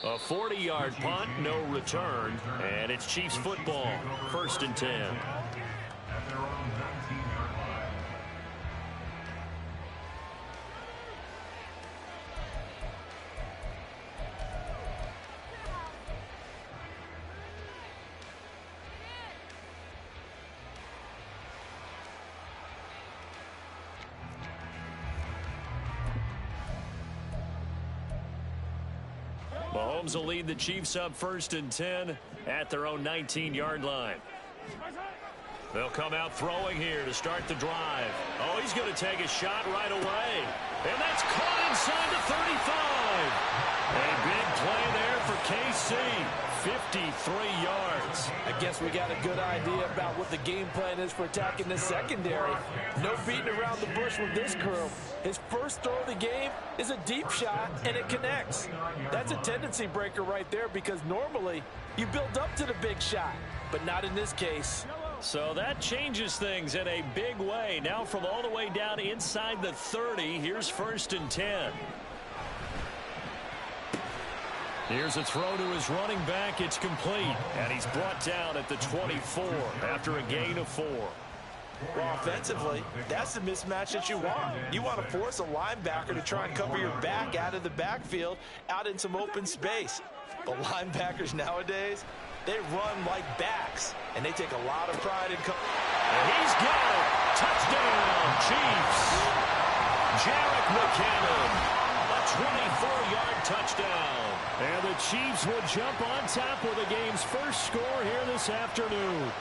A 40-yard punt, no return, and it's Chiefs football, 1st and 10. Mahomes will lead the Chiefs up 1st and 10 at their own 19-yard line. They'll come out throwing here to start the drive. Oh, he's going to take a shot right away. And that's caught inside the 35. A big play there for KC. 53 yards. I guess we got a good idea about what the game plan is for attacking the secondary. No beating around the bush with this crew. His first throw of the game is a deep shot, and it connects. That's a tendency breaker right there because normally you build up to the big shot, but not in this case. So that changes things in a big way. Now from all the way down inside the 30, here's 1st and 10. Here's a throw to his running back. It's complete. And he's brought down at the 24 after a gain of 4. Well, offensively, that's the mismatch that you want. You want to force a linebacker to try and cover your back out of the backfield, out in some open space. But linebackers nowadays, they run like backs, and they take a lot of pride in and he's got it. Touchdown, Chiefs. Jarek McCannon. A 24-yard touchdown. And the Chiefs will jump on top with the game's first score here this afternoon.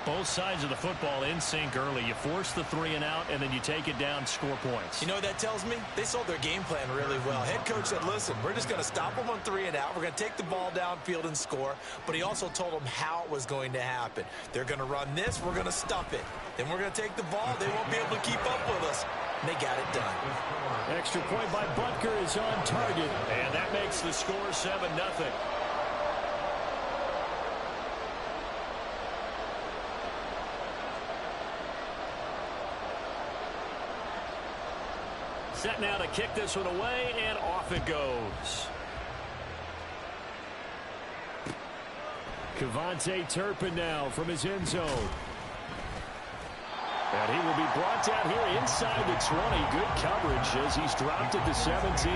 Both sides of the football in sync early. You force the 3 and out, and then you take it down, score points. You know what that tells me? They sold their game plan really well. Head coach said, listen, we're just going to stop them on 3 and out. We're going to take the ball downfield and score. But he also told them how it was going to happen. They're going to run this. We're going to stuff it. Then we're going to take the ball. They won't be able to keep up with us. And they got it done. Extra point by Butker is on target. And that makes the score 7-0. Set now to kick this one away, and off it goes. Kevontae Turpin now from his end zone. And he will be brought down here inside the 20. Good coverage as he's dropped at the 17.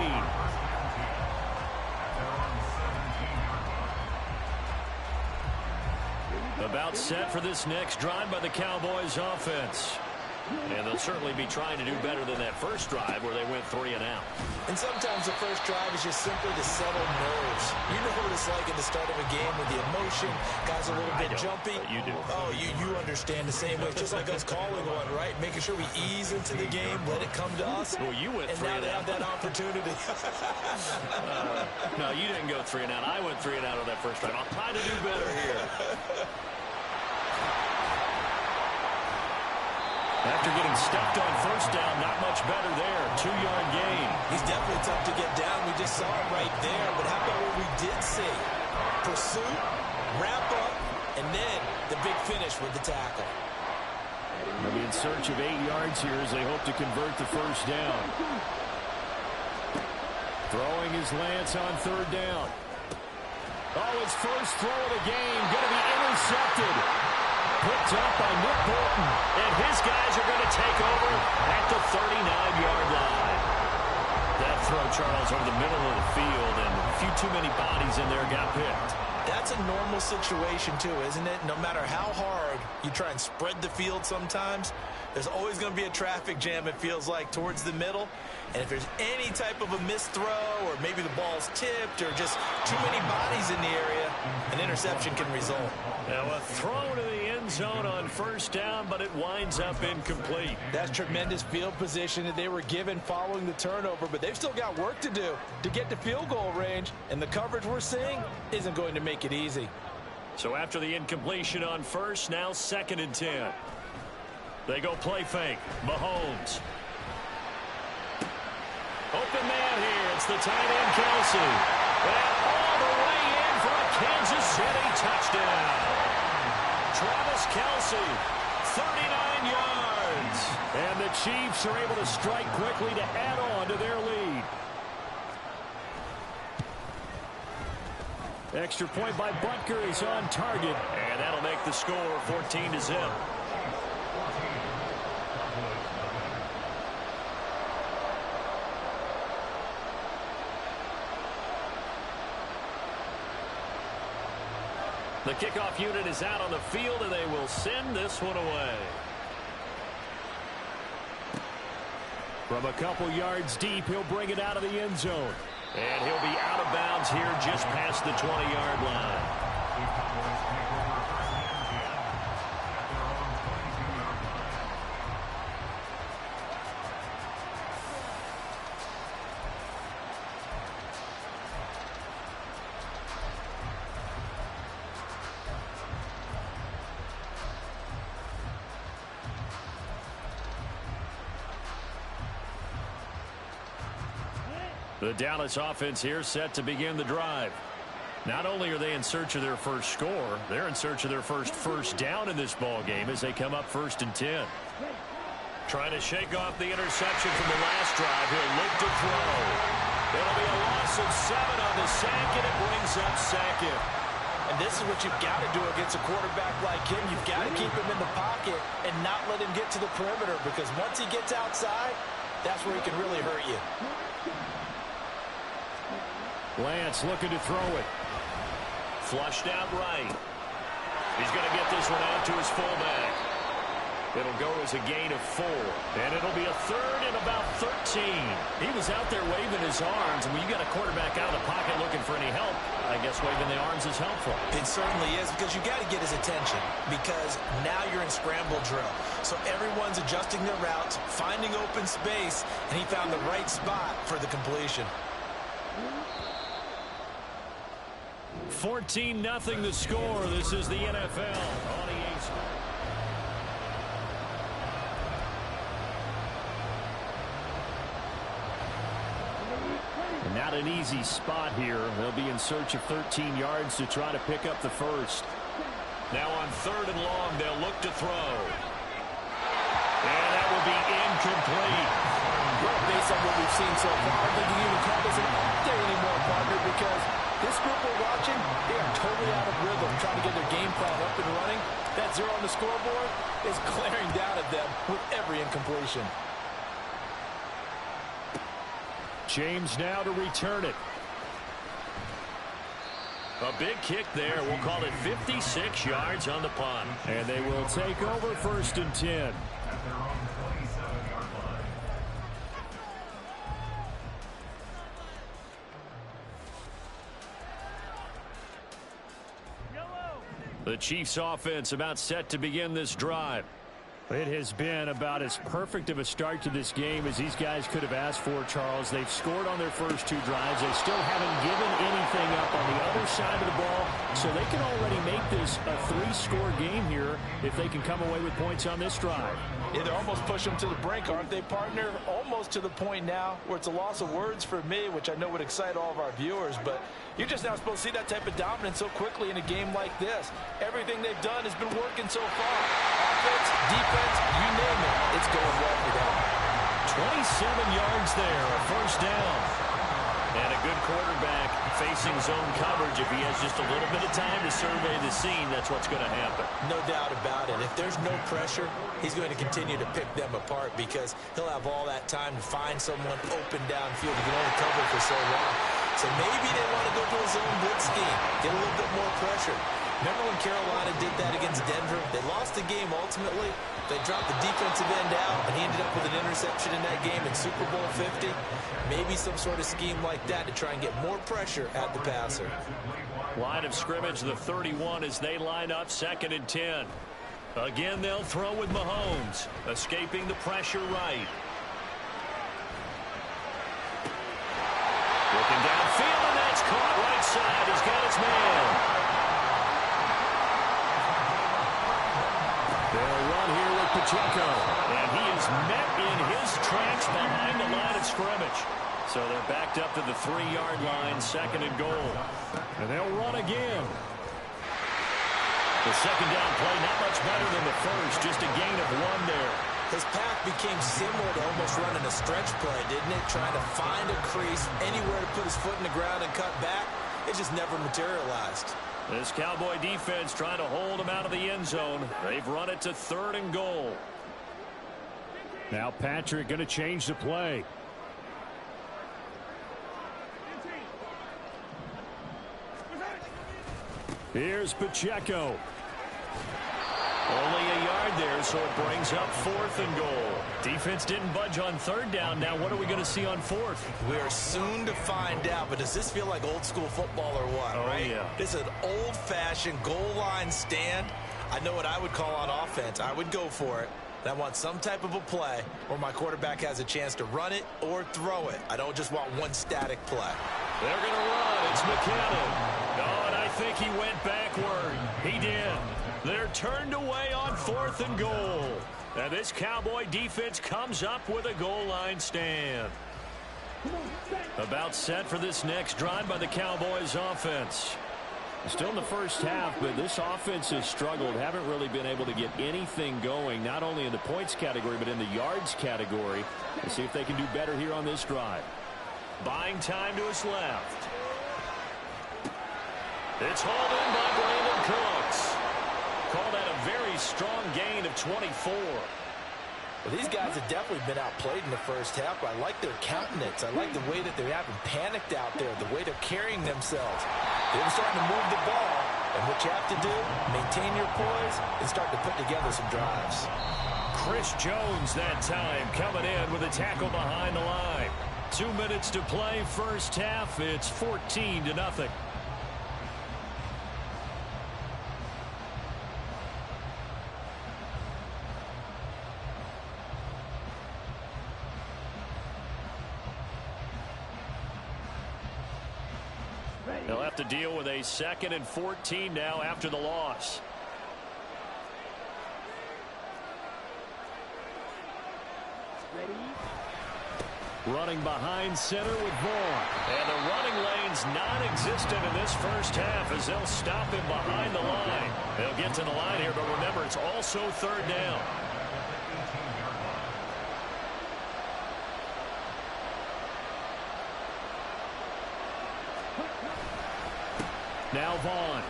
About set for this next drive by the Cowboys offense. And they'll certainly be trying to do better than that first drive where they went 3 and out. And sometimes the first drive is just simply to settle nerves. You know what it's like at the start of a game with the emotion. Guys a little bit jumpy. You do. Oh, you understand the same way. Just like us calling one, right? Making sure we ease into the game, let it come to us. Well, you went 3 and out. And now they have that opportunity. No, you didn't go 3 and out. I went 3 and out on that first drive. I'll try to do better here. After getting stepped on first down, not much better there. 2-yard gain. He's definitely tough to get down. We just saw it right there. But how about what we did see? Pursuit, wrap up, and then the big finish with the tackle. They'll be in search of 8 yards here as they hope to convert the first down. Throwing is Lance on 3rd down. Oh, his first throw of the game going to be intercepted. Picked up by Nick Bolton. And his guys are going to take over at the 39-yard line. That throw, Charles, over the middle of the field, and a few too many bodies in there got picked. That's a normal situation, too, isn't it? No matter how hard you try and spread the field sometimes, there's always going to be a traffic jam, it feels like, towards the middle. And if there's any type of a missed throw or maybe the ball's tipped or just too many bodies in the area, an interception can result. Now a throw to the end zone on first down, but it winds up incomplete. That's tremendous field position that they were given following the turnover, but they've still got work to do to get to field goal range, and the coverage we're seeing isn't going to make it easy. So after the incompletion on first, now 2nd and 10. They go play fake. Mahomes. Open man here. It's the tight end, Kelsey. And all the way in for a Kansas City touchdown. Travis Kelsey, 39 yards. And the Chiefs are able to strike quickly to add on to their lead. Extra point by Butker is on target. And that'll make the score 14-0. The kickoff unit is out on the field, and they will send this one away. From a couple yards deep, he'll bring it out of the end zone. And he'll be out of bounds here just past the 20-yard line. The Dallas offense here set to begin the drive. Not only are they in search of their first score, they're in search of their first down in this ball game as they come up 1st and 10. Trying to shake off the interception from the last drive. He'll look to throw. It'll be a loss of 7 on the sack, and it brings up 2nd. And this is what you've got to do against a quarterback like him. You've got to keep him in the pocket and not let him get to the perimeter, because once he gets outside, that's where he can really hurt you. Lance looking to throw it. Flushed out right. He's going to get this one out to his fullback. It'll go as a gain of 4. And it'll be a 3rd and about 13. He was out there waving his arms. And when you got a quarterback out of the pocket looking for any help, I guess waving the arms is helpful. It certainly is, because you got to get his attention, because now you're in scramble drill. So everyone's adjusting their routes, finding open space, and he found the right spot for the completion. 14-0 the score. This is the NFL. Not an easy spot here. They'll be in search of 13 yards to try to pick up the first. Now on 3rd and long, they'll look to throw. And that will be incomplete. Well, based on what we've seen so far, I think you can even call this an update anymore, partner, because this group we're watching, they are totally out of rhythm, trying to get their game plan up and running. That 0 on the scoreboard is glaring down at them with every incompletion. James now to return it. A big kick there. We'll call it 56 yards on the punt. And they will take over 1st and 10. The Chiefs offense about set to begin this drive. It has been about as perfect of a start to this game as these guys could have asked for, Charles. They've scored on their first 2 drives. They still haven't given anything up on the other side of the ball, so they can already make this a 3-score game here if they can come away with points on this drive. Yeah, they're almost pushing them to the brink, aren't they, partner? Almost to the point now where it's a loss of words for me, which I know would excite all of our viewers, but you're just not supposed to see that type of dominance so quickly in a game like this. Everything they've done has been working so far. Offense, defense, you name it, it's going well for them. 27 yards there, a 1st down. And a good quarterback facing zone coverage. If he has just a little bit of time to survey the scene, that's what's going to happen. No doubt about it. If there's no pressure, he's going to continue to pick them apart, because he'll have all that time to find someone open downfield. He can only cover for so long. So maybe they want to go to a zone blitz scheme, get a little bit more pressure. Remember when Carolina did that against Denver? They lost the game ultimately. They dropped the defensive end out, and he ended up with an interception in that game in Super Bowl 50. Maybe some sort of scheme like that to try and get more pressure at the passer. Line of scrimmage, the 31 as they line up 2nd and 10. Again, they'll throw with Mahomes, escaping the pressure right. Looking downfield, and that's caught right side. He's got his man. They'll run here with Pacheco. And he is met in his tracks behind the line of scrimmage. So they're backed up to the 3-yard line, 2nd and goal. And they'll run again. The 2nd down play, not much better than the first, just a gain of 1 there. His path became similar to almost running a stretch play, didn't it? Trying to find a crease, anywhere to put his foot in the ground and cut back. it just never materialized. This Cowboy defense trying to hold them out of the end zone. They've run it to 3rd and goal. Now Patrick going to change the play. Here's Pacheco. Only a yard there, so it brings up 4th and goal. Defense didn't budge on 3rd down. Now what are we going to see on 4th? We are soon to find out, but does this feel like old school football or what, right? Yeah. This is an old-fashioned goal line stand. I know what I would call on offense. I would go for it. And I want some type of a play where my quarterback has a chance to run it or throw it. I don't just want one static play. They're going to run. It's McKinnon. Oh, and I think he went backward. He did. They're turned away on 4th and goal. Now this Cowboy defense comes up with a goal line stand. About set for this next drive by the Cowboys offense. Still in the first half, but this offense has struggled. Haven't really been able to get anything going, not only in the points category, but in the yards category. Let's see if they can do better here on this drive. Buying time to his left. It's hauled in by Brandon Cooks. Call that a very strong gain of 24. Well, these guys have definitely been outplayed in the first half, but I like their countenance. I like the way that they haven't panicked out there, the way they're carrying themselves. They're starting to move the ball, and what you have to do, maintain your poise and start to put together some drives. Chris Jones that time coming in with a tackle behind the line. 2 minutes to play first half. It's 14-0. They'll have to deal with a 2nd and 14 now after the loss. Running behind center with Vaughn. And the running lane's non-existent in this first half as they'll stop him behind the line. They'll get to the line here, but remember, it's also 3rd down. Now Vaughn.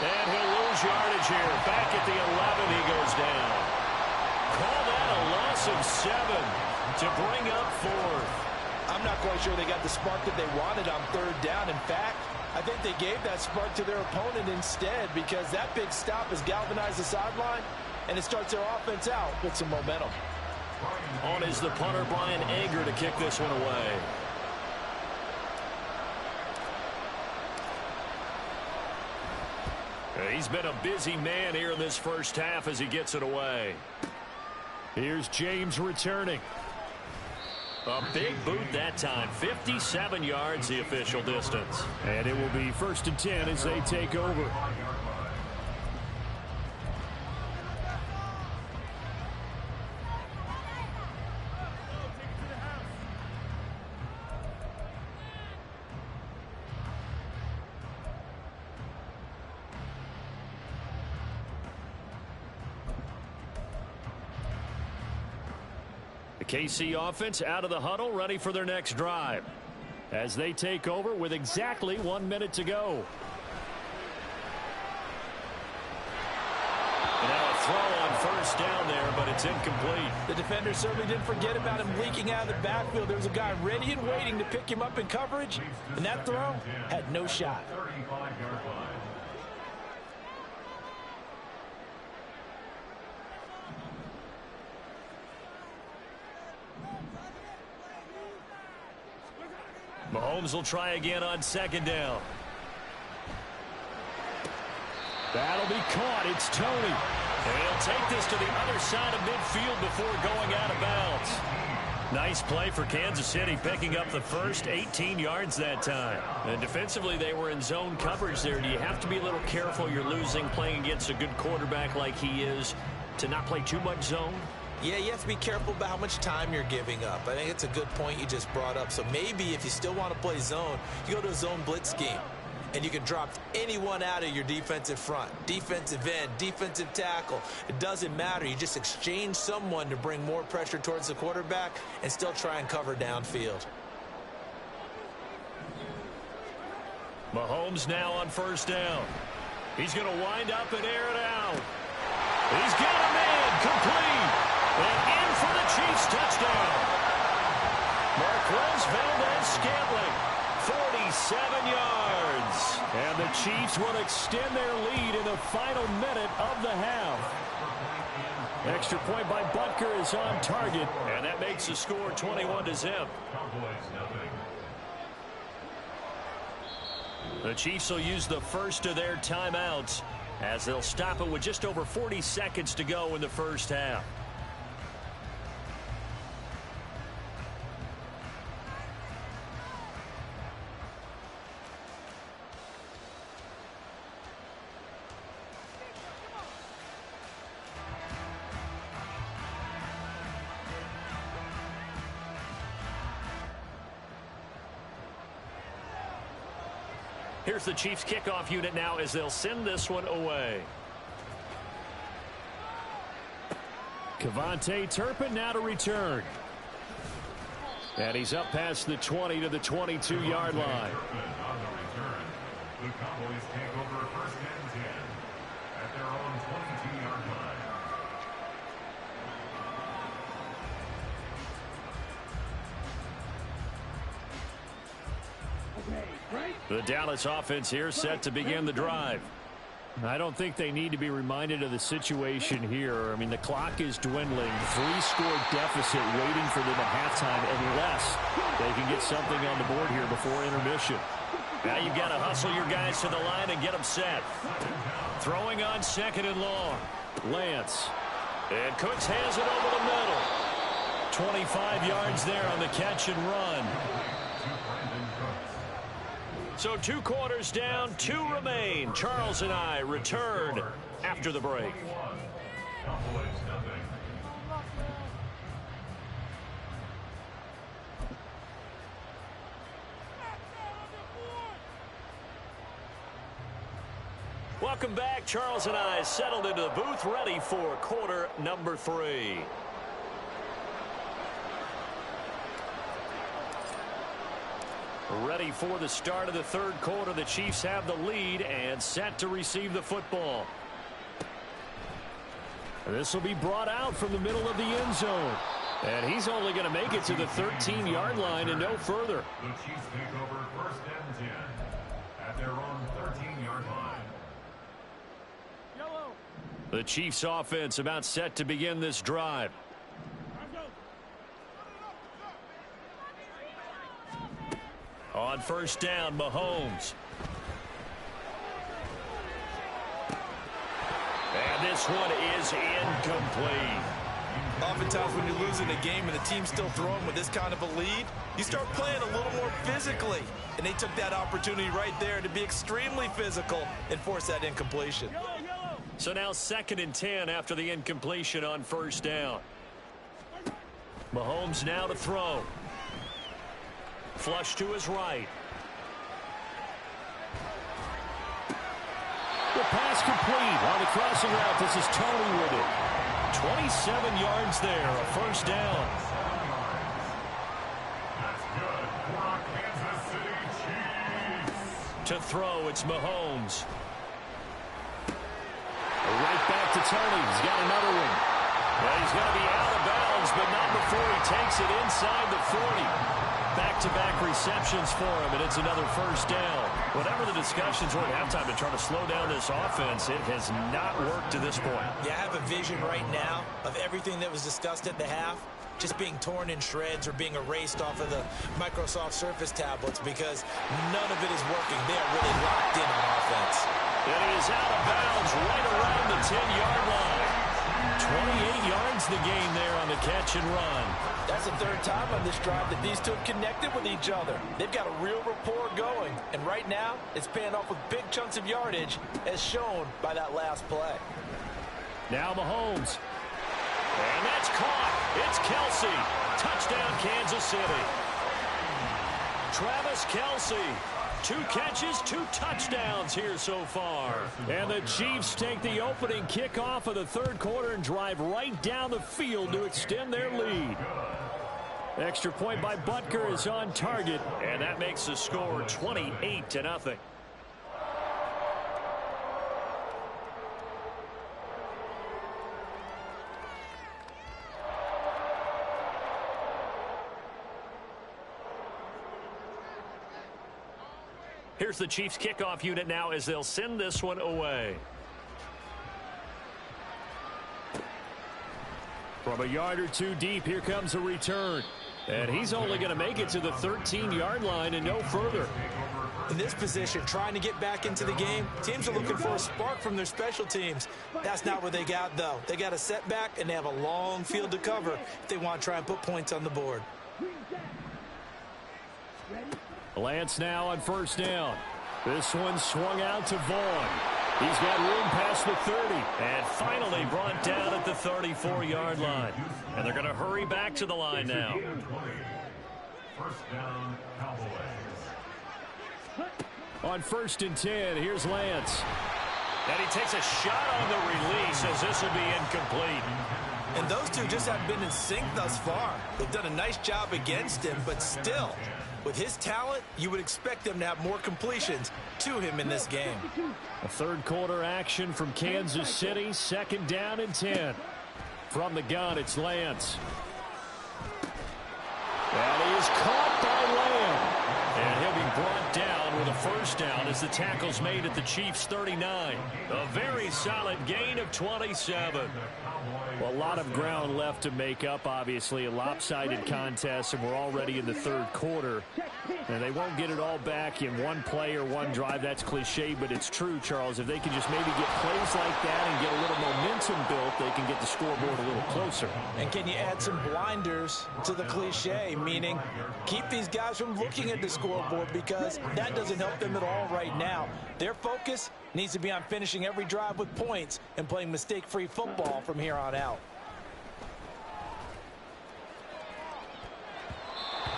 And he'll lose yardage here. Back at the 11, he goes down. Call that a loss of 7 to bring up 4th. I'm not quite sure they got the spark that they wanted on 3rd down. In fact, I think they gave that spark to their opponent instead, because that big stop has galvanized the sideline, and it starts their offense out with some momentum. On is the punter, Brian Anger, to kick this one away. He's been a busy man here in this first half as he gets it away. Here's James returning. A big boot that time. 57 yards the official distance. And it will be 1st and 10 as they take over. The KC offense out of the huddle, ready for their next drive as they take over with exactly 1 minute to go. And now a throw on 1st down there, but it's incomplete. The defender certainly didn't forget about him leaking out of the backfield. There was a guy ready and waiting to pick him up in coverage, and that throw had no shot. Mahomes will try again on 2nd down. That'll be caught. It's Tony. And he'll take this to the other side of midfield before going out of bounds. Nice play for Kansas City, picking up the first 18 yards that time. And defensively, they were in zone coverage there. Do you have to be a little careful? You're losing, playing against a good quarterback like he is, to not play too much zone? Yeah, you have to be careful about how much time you're giving up. I think it's a good point you just brought up. So maybe if you still want to play zone, you go to a zone blitz scheme. And you can drop anyone out of your defensive front. Defensive end, defensive tackle. It doesn't matter. You just exchange someone to bring more pressure towards the quarterback and still try and cover downfield. Mahomes now on first down. He's going to wind up and air it out. He's got him in, complete. And in for the Chiefs touchdown. Marquez Valdez-Scantling, 47 yards. And the Chiefs will extend their lead in the final minute of the half. Extra point by Butker is on target. And that makes the score 21-0. The Chiefs will use the first of their timeouts as they'll stop it with just over 40 seconds to go in the first half. Here's the Chiefs kickoff unit now as they'll send this one away. Kevontae Turpin now to return. And he's up past the 20 to the 22-yard line. The Cowboys take over first and 10 at their own 22-yard line. The Dallas offense here set to begin the drive. I don't think they need to be reminded of the situation here. I mean, the clock is dwindling. 3-score deficit waiting for them at halftime unless they can get something on the board here before intermission. Now you've got to hustle your guys to the line and get them set. Throwing on second and long. Lance. And Cooks has it over the middle. 25 yards there on the catch and run. So 2 quarters down, 2 remain. Charles and I return after the break. Welcome back. Charles and I settled into the booth, ready for quarter number 3. Ready for the start of the third quarter. The Chiefs have the lead and set to receive the football. This will be brought out from the middle of the end zone. And he's only going to make it to the 13-yard line and no further. The Chiefs take over first and 10 at their own 13-yard line. The Chiefs offense about set to begin this drive. On first down, Mahomes. And this one is incomplete. Oftentimes when you're losing a game and the team's still throwing with this kind of a lead, you start playing a little more physically. And they took that opportunity right there to be extremely physical and force that incompletion. So now 2nd and 10 after the incompletion on first down. Mahomes now to throw. Flush to his right. The pass complete on the crossing route. This is Tony with it. 27 yards there, a first down. That's good for our Kansas City Chiefs. To throw, it's Mahomes. Right back to Tony. He's got another one. Well, he's going to be out of bounds, but not before he takes it inside the 40. Back-to-back receptions for him, and it's another first down. Whatever the discussions were at halftime to try to slow down this offense, it has not worked to this point. Yeah, I have a vision right now of everything that was discussed at the half just being torn in shreds or being erased off of the Microsoft Surface tablets because none of it is working. They are really locked in on offense. And he is out of bounds right around the 10-yard line. 28 yards the gain there on the catch and run. That's the 3rd time on this drive that these two have connected with each other. They've got a real rapport going. And right now, it's paying off with big chunks of yardage as shown by that last play. Now Mahomes. And that's caught. It's Kelsey. Touchdown, Kansas City. Travis Kelsey. 2 catches, 2 touchdowns here so far. And the Chiefs take the opening kickoff of the third quarter and drive right down the field to extend their lead. Extra point by Butker is on target, and that makes the score 28-0. Here's the Chiefs kickoff unit now as they'll send this one away. From a yard or two deep, here comes a return. And he's only going to make it to the 13-yard line and no further. In this position, trying to get back into the game, teams are looking for a spark from their special teams. That's not what they got, though. They got a setback, and they have a long field to cover if they want to try and put points on the board. Lance now on first down. This one swung out to Vaughn. He's got room past the 30. And finally brought down at the 34-yard line. And they're going to hurry back to the line now. First down, Cowboys. On 1st and 10, here's Lance. And he takes a shot on the release as this will be incomplete. And those two just haven't been in sync thus far. They've done a nice job against him, but still, with his talent, you would expect them to have more completions to him in this game. A third quarter action from Kansas City. 2nd down and 10. From the gun, it's Lance. And he is caught by Lamb. And he'll be brought down with a first down as the tackle's made at the Chiefs' 39. A very solid gain of 27. Well, a lot of ground left to make up, obviously. A lopsided contest, and we're already in the third quarter. And they won't get it all back in one play or one drive. That's cliche, but it's true, Charles. If they can just maybe get plays like that and get a little momentum built, they can get the scoreboard a little closer. And can you add some blinders to the cliche, meaning keep these guys from looking at the scoreboard, because that doesn't help them at all right now. Their focus needs to be on finishing every drive with points and playing mistake-free football from here on out.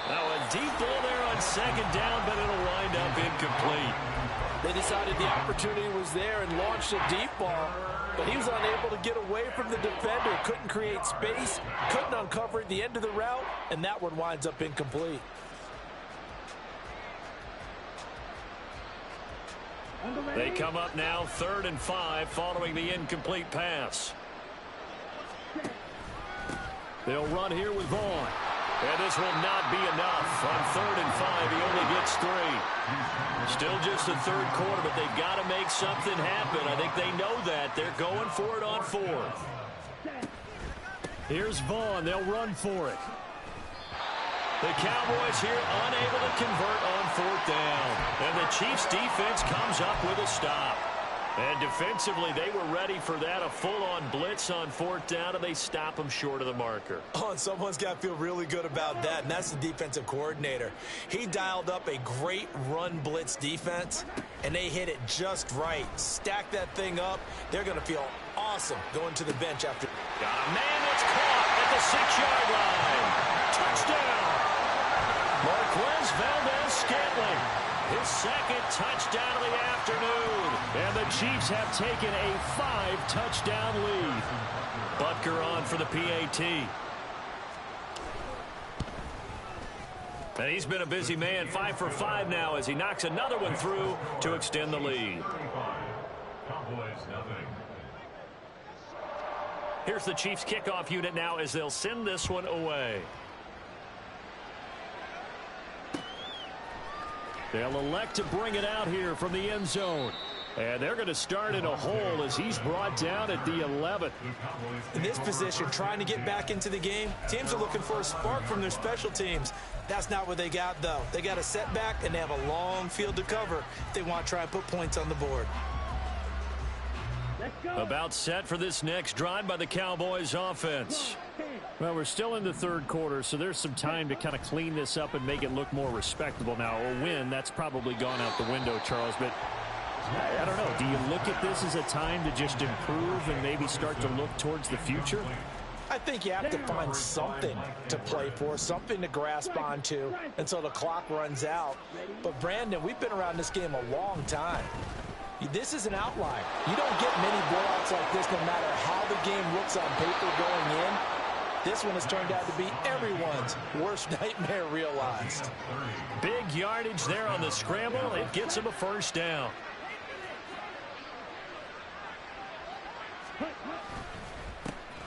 Now a deep ball there on 2nd down, but it'll wind up incomplete. They decided the opportunity was there and launched a deep ball, but he was unable to get away from the defender, couldn't create space, couldn't uncover at the end of the route, and that one winds up incomplete. They come up now 3rd and 5 following the incomplete pass. They'll run here with Vaughn. And this will not be enough. On 3rd and 5, he only gets 3. Still just the third quarter, but they've got to make something happen. I think they know that. They're going for it on 4th. Here's Vaughn. They'll run for it. The Cowboys here unable to convert on 4th down. And the Chiefs defense comes up with a stop. And defensively, they were ready for that, a full-on blitz on 4th down, and they stop them short of the marker. Oh, and someone's got to feel really good about that, and that's the defensive coordinator. He dialed up a great run blitz defense, and they hit it just right. Stack that thing up. They're going to feel awesome going to the bench after. Got a man that's caught at the 6-yard line. Touchdown. Marquez Valdez-Scantling. His 2nd touchdown of the afternoon. And the Chiefs have taken a 5-touchdown lead. Butker on for the PAT. And he's been a busy man. 5 for 5 now as he knocks another one through to extend the lead. Here's the Chiefs kickoff unit now as they'll send this one away. They'll elect to bring it out here from the end zone. And they're going to start in a hole as he's brought down at the 11th. In this position, trying to get back into the game, teams are looking for a spark from their special teams. That's not what they got, though. They got a setback, and they have a long field to cover if they want to try and put points on the board. About set for this next drive by the Cowboys offense. Well, we're still in the third quarter, so there's some time to kind of clean this up and make it look more respectable now. A win, that's probably gone out the window, Charles, but I don't know. Do you look at this as a time to just improve and maybe start to look towards the future? I think you have to find something to play for, something to grasp onto until the clock runs out. But, Brandon, we've been around this game a long time. This is an outlier. You don't get many blowouts like this no matter how the game looks on paper going in. This one has turned out to be everyone's worst nightmare realized. Big yardage there on the scramble. It gets him a first down.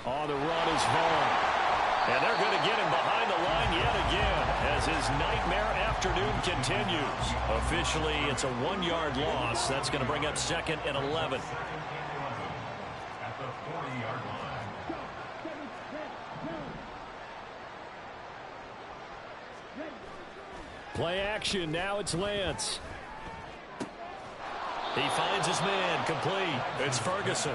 On the run is Vaughn. And they're going to get him behind the line yet again as his nightmare afternoon continues. Officially, it's a 1-yard loss. That's going to bring up 2nd and 11. At the 40-yard line. Play action. Now it's Lance. He finds his man complete. It's Ferguson.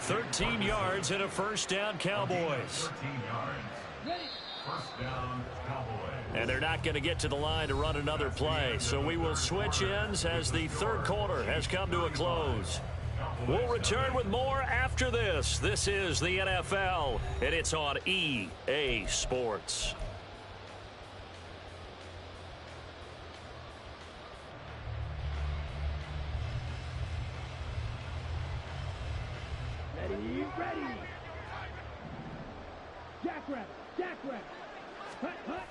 13 yards and a first down, Cowboys. 13 yards. First down, Cowboys. And they're not going to get to the line to run another play. So we will switch ends as the third quarter has come to a close. We'll return with more after this. This is the NFL, and it's on EA Sports. Ready. Jackrabbit. Hut.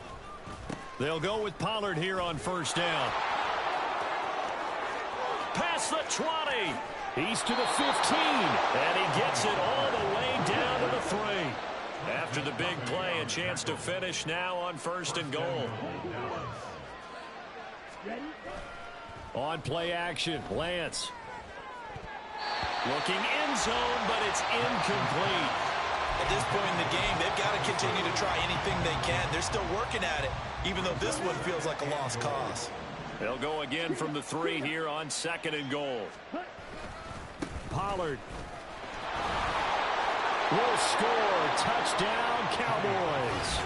They'll go with Pollard here on first down. Past the 20. He's to the 15. And he gets it all the way down to the 3. After the big play, a chance to finish now on first and goal. On play action, Lance. Looking end zone, but it's incomplete. At this point in the game, they've got to continue to try anything they can. They're still working at it, even though this one feels like a lost cause. They'll go again from the 3 here on 2nd and goal. Pollard will score. Touchdown, Cowboys.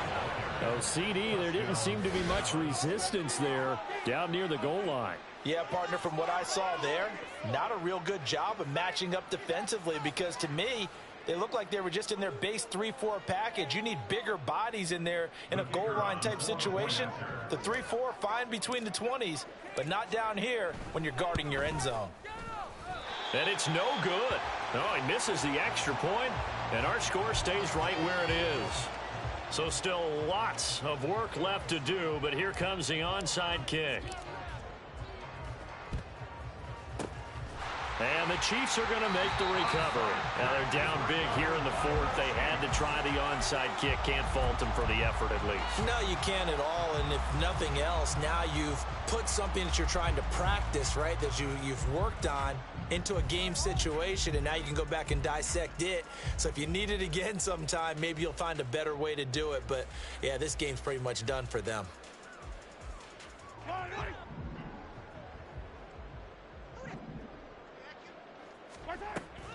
Oh, CD, there didn't seem to be much resistance there down near the goal line. Yeah, partner, from what I saw there, not a real good job of matching up defensively because, to me, they look like they were just in their base 3-4 package. You need bigger bodies in there in a goal line type situation. The 3-4, fine between the 20s, but not down here when you're guarding your end zone. And it's no good. No, he misses the extra point, and our score stays right where it is. So still lots of work left to do, but here comes the onside kick. And the Chiefs are going to make the recovery. Now they're down big here in the 4th. They had to try the onside kick. Can't fault them for the effort at least. No, you can't at all. And if nothing else, now you've put something that you're trying to practice, right, that you've worked on into a game situation, and now you can go back and dissect it. So if you need it again sometime, maybe you'll find a better way to do it. But, yeah, this game's pretty much done for them.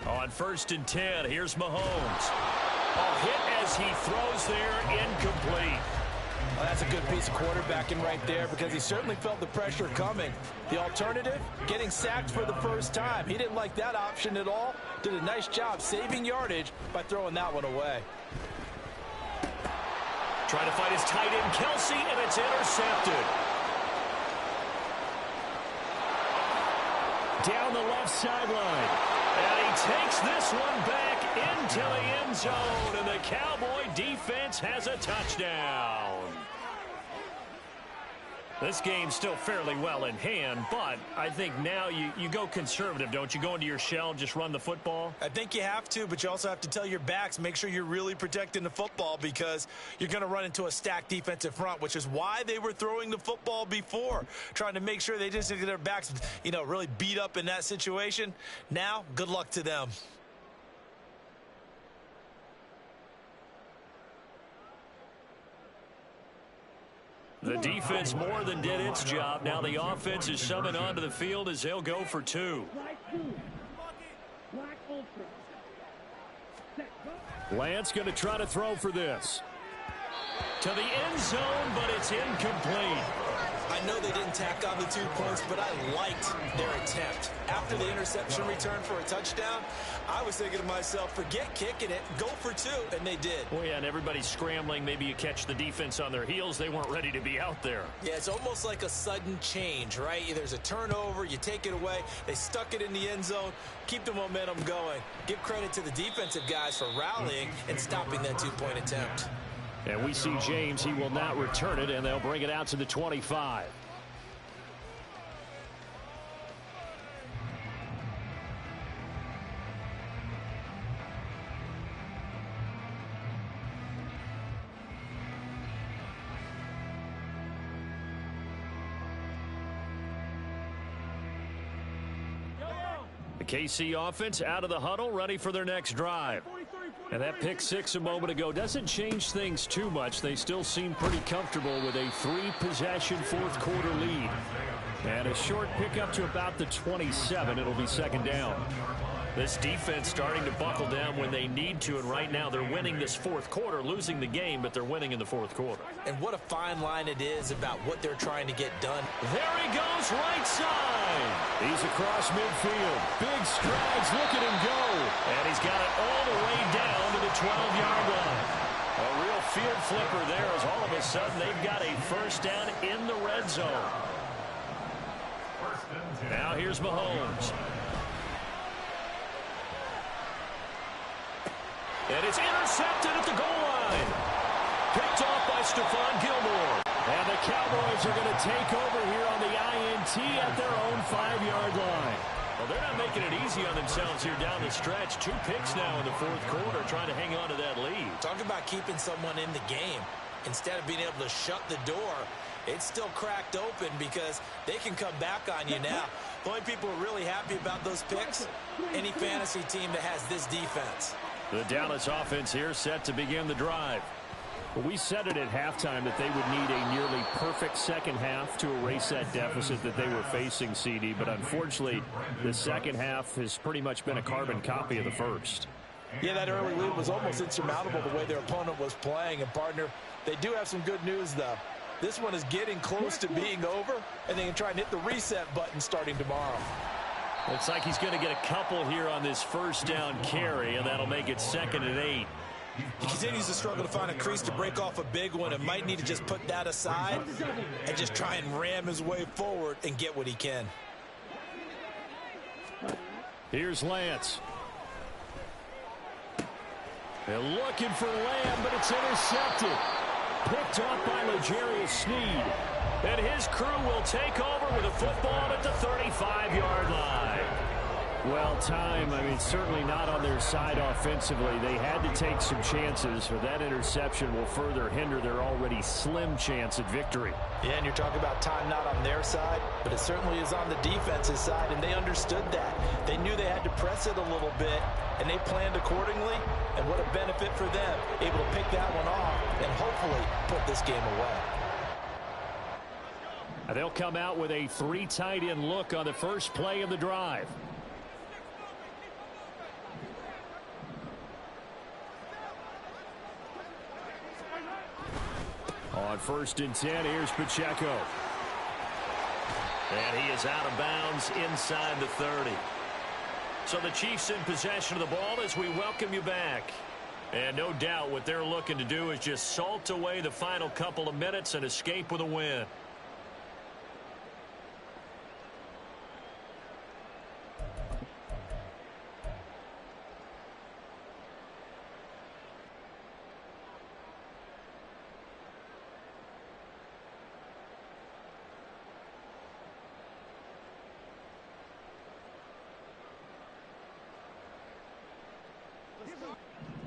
On 1st and 10, here's Mahomes. A hit as he throws there, incomplete. Well, that's a good piece of quarterbacking right there because he certainly felt the pressure coming. The alternative, getting sacked for the first time. He didn't like that option at all. Did a nice job saving yardage by throwing that one away. Trying to fight his tight end, Kelsey, and it's intercepted. Down the left sideline. And he takes this one back into the end zone, and the Cowboy defense has a touchdown. This game's still fairly well in hand, but I think now you go conservative, don't you? Go into your shell and just run the football? I think you have to, but you also have to tell your backs, make sure you're really protecting the football because you're going to run into a stacked defensive front, which is why they were throwing the football before, trying to make sure they just get their backs, really beat up in that situation. Now, good luck to them. The defense more than did its job. Now the offense is summoned onto the field as they'll go for 2. Lance going to try to throw for this. To the end zone, but it's incomplete. I know they didn't tack on the 2 points, but I liked their attempt. After the interception return for a touchdown, I was thinking to myself, forget kicking it, go for 2, and they did. Well, yeah, and everybody's scrambling. Maybe you catch the defense on their heels. They weren't ready to be out there. Yeah, it's almost like a sudden change, right? There's a turnover, you take it away, they stuck it in the end zone, keep the momentum going. Give credit to the defensive guys for rallying and stopping that 2-point attempt. And we see James. He will not return it, and they'll bring it out to the 25. KC offense out of the huddle, ready for their next drive. And that pick six a moment ago doesn't change things too much. They still seem pretty comfortable with a three-possession fourth-quarter lead. And a short pickup to about the 27. It'll be second down. This defense starting to buckle down when they need to, and right now they're winning this fourth quarter, losing the game, but they're winning in the fourth quarter. And what a fine line it is about what they're trying to get done. There he goes, right side. He's across midfield. Big strides, look at him go. And he's got it all the way down to the 12-yard line. A real field flipper there as all of a sudden they've got a first down in the red zone. Now here's Mahomes. And it's intercepted at the goal line. Picked off by Stephon Gilmore. And the Cowboys are going to take over here on the INT at their own 5-yard line. Well, they're not making it easy on themselves here down the stretch. 2 picks now in the fourth quarter, trying to hang on to that lead. Talk about keeping someone in the game. Instead of being able to shut the door, it's still cracked open because they can come back on you now. The only people who are really happy about those picks, any fantasy team that has this defense. The Dallas offense here set to begin the drive. Well, we said it at halftime that they would need a nearly perfect second half to erase that deficit that they were facing, CD. But unfortunately, the second half has pretty much been a carbon copy of the first. Yeah, that early lead was almost insurmountable the way their opponent was playing. And, partner, they do have some good news, though. This one is getting close to being over, and they can try and hit the reset button starting tomorrow. Looks like he's going to get a couple here on this first down carry, and that'll make it 2nd and 8. He continues to struggle to find a crease to break off a big one and might need to just put that aside and just try and ram his way forward and get what he can. Here's Lance. They're looking for Lamb, but it's intercepted. Picked off by L'Jarius Sneed. And his crew will take over with a football at the 35-yard line. Well, time, certainly not on their side offensively. They had to take some chances, or that interception will further hinder their already slim chance at victory. Yeah, and you're talking about time not on their side, but it certainly is on the defense's side, and they understood that. They knew they had to press it a little bit, and they planned accordingly, and what a benefit for them, able to pick that one off and hopefully put this game away. They'll come out with a 3 tight end look on the first play of the drive. On 1st and 10, here's Pacheco. And he is out of bounds inside the 30. So the Chiefs in possession of the ball as we welcome you back. And no doubt what they're looking to do is just salt away the final couple of minutes and escape with a win.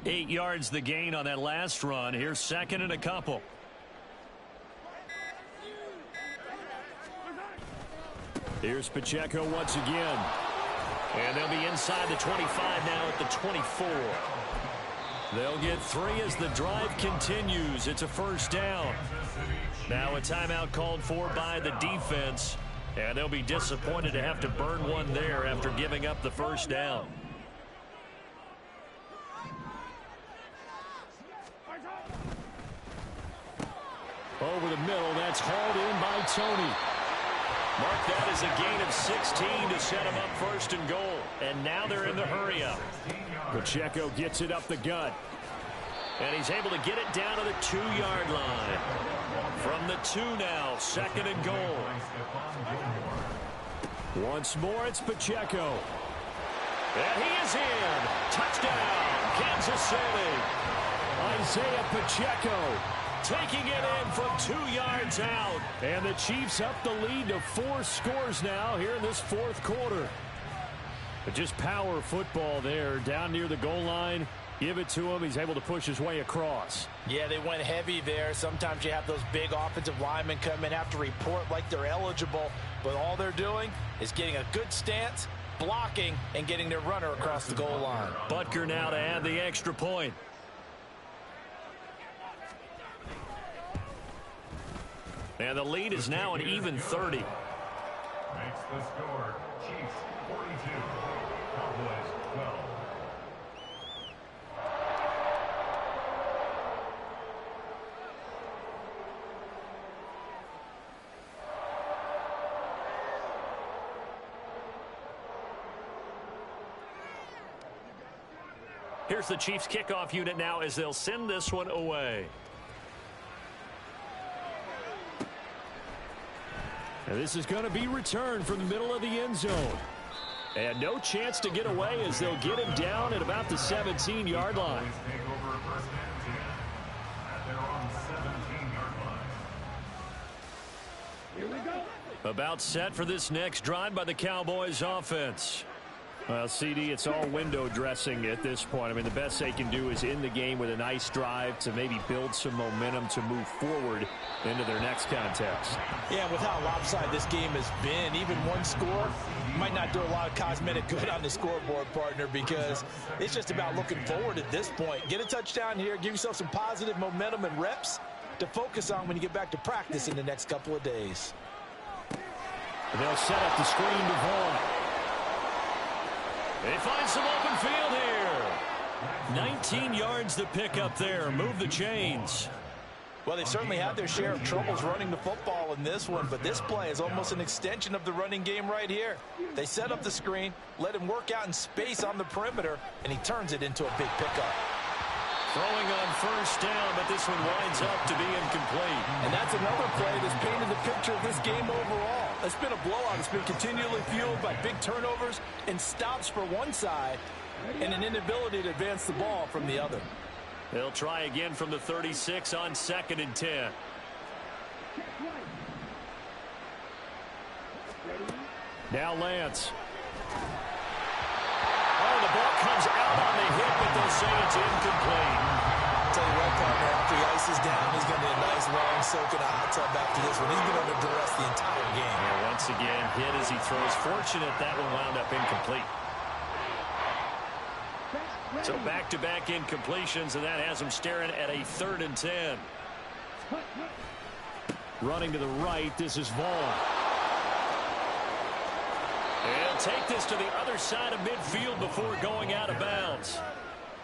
Eight yards the gain on that last run. Here's 2nd and a couple. Here's Pacheco once again. And they'll be inside the 25 now at the 24. They'll get 3 as the drive continues. It's a first down. Now a timeout called for by the defense. And they'll be disappointed to have to burn one there after giving up the first down. Over the middle, that's hauled in by Tony. Mark that as a gain of 16 to set him up 1st and goal. And now they're in the hurry-up. Pacheco gets it up the gut. And he's able to get it down to the 2-yard line. From the 2 now, 2nd and goal. Once more, it's Pacheco. And he is in. Touchdown, Kansas City. Isaiah Pacheco taking it in from 2 yards out. And the Chiefs up the lead to 4 scores now here in this fourth quarter. But just power football there down near the goal line. Give it to him. He's able to push his way across. Yeah, they went heavy there. Sometimes you have those big offensive linemen come in, have to report like they're eligible. But all they're doing is getting a good stance blocking and getting their runner across the goal line. Butker now to add the extra point. And the lead is now an even 30. Makes the score. Chiefs 42, Cowboys 12. Here's the Chiefs kickoff unit now as they'll send this one away. And this is going to be returned from the middle of the end zone. And no chance to get away as they'll get him down at about the 17-yard line. Take over first and 10 at their own 17-yard line. Here we go. About set for this next drive by the Cowboys offense. Well, CD, it's all window dressing at this point. I mean, the best they can do is end the game with a nice drive to maybe build some momentum to move forward into their next contest. Yeah, with how lopsided this game has been, even one score might not do a lot of cosmetic good on the scoreboard, partner, because it's just about looking forward at this point. Get a touchdown here, give yourself some positive momentum and reps to focus on when you get back to practice in the next couple of days. They'll set up the screen to Vaughn. They find some open field here. 19 yards to pick up there. Move the chains. Well, they certainly had their share of troubles running the football in this one, but this play is almost an extension of the running game right here. They set up the screen, let him work out in space on the perimeter, and he turns it into a big pickup. Throwing on first down, but this one winds up to be incomplete. And that's another play that's painted the picture of this game overall. It's been a blowout. It's been continually fueled by big turnovers and stops for one side and an inability to advance the ball from the other. They'll try again from the 36 on 2nd and 10. Now Lance. Oh, the ball comes out on the hit, but they'll say it's incomplete. I'll tell you what, partner, after he ices down, he's going to be a nice long soak in a hot tub after this one. He's been under duress the entire game. Yeah, once again, hit as he throws. Fortunate that one wound up incomplete. So back-to-back incompletions, and that has him staring at a 3rd and 10. Running to the right, this is Vaughn. He'll take this to the other side of midfield before going out of bounds.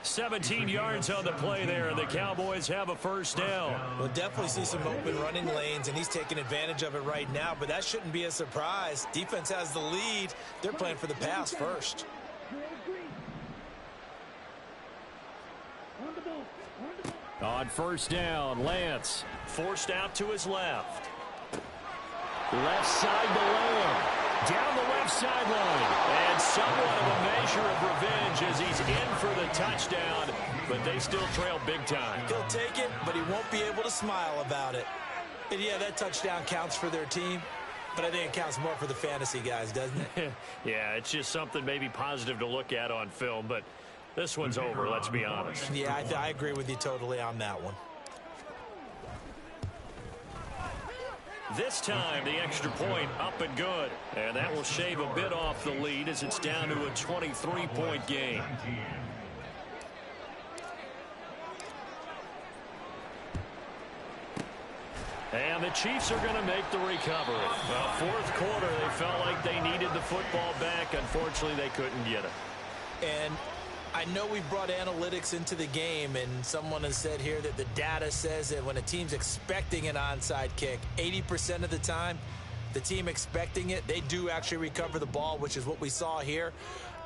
17 yards on the play there, and the Cowboys have a first down. We'll definitely see some open running lanes, and he's taking advantage of it right now, but that shouldn't be a surprise. Defense has the lead. They're playing for the pass first. On first down, Lance. Forced out to his left. Left side to Lamb. Down the left sideline. And somewhat of a measure of revenge as he's in for the touchdown, but they still trail big time. He'll take it, but he won't be able to smile about it. And yeah, that touchdown counts for their team, but I think it counts more for the fantasy guys, doesn't it? Yeah, it's just something maybe positive to look at on film, but this one's over, let's be honest. Yeah, I agree with you totally on that one. This time, the extra point up and good. And that will shave a bit off the lead as it's down to a 23-point game. And the Chiefs are going to make the recovery. Well, 4th quarter, they felt like they needed the football back. Unfortunately, they couldn't get it. And I know we've brought analytics into the game, and someone has said here that the data says that when a team's expecting an onside kick, 80% of the time, the team expecting it, they do actually recover the ball, which is what we saw here.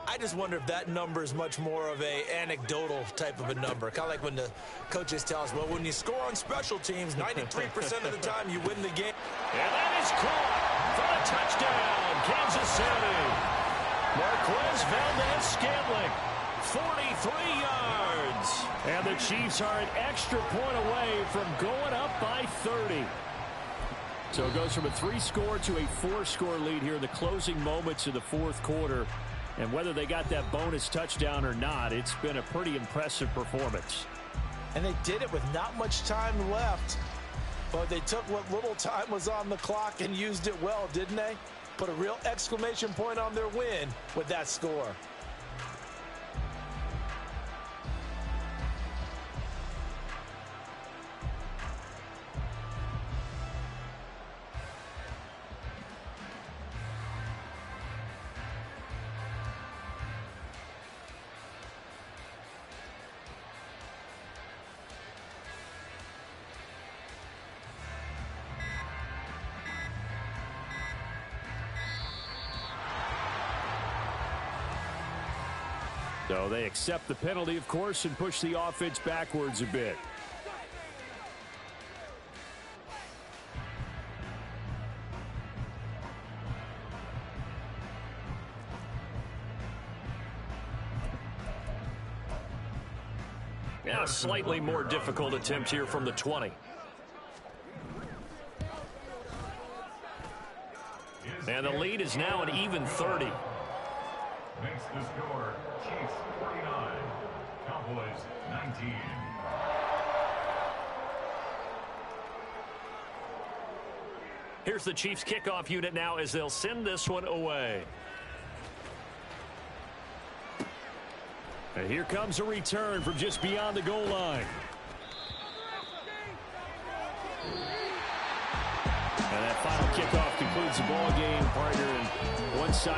I just wonder if that number is much more of a anecdotal type of a number. Kind of like when the coaches tell us, well, when you score on special teams, 93% of the time you win the game. And that is caught for a touchdown, Kansas City. Marquez Valdez-Scantling, 43 yards. And the Chiefs are an extra point away from going up by 30. So it goes from a 3-score to a 4-score lead here in the closing moments of the 4th quarter. And whether they got that bonus touchdown or not, it's been a pretty impressive performance. And they did it with not much time left. But they took what little time was on the clock and used it well, didn't they? put a real exclamation point on their win with that score. So they accept the penalty, of course, and push the offense backwards a bit. Yeah, a slightly more difficult attempt here from the 20. And the lead is now an even 30. Makes the score Chiefs 49, Cowboys 19. Here's the Chiefs kickoff unit now as they'll send this one away. And here comes a return from just beyond the goal line. And that final kickoff concludes the ball game, partner. And one side.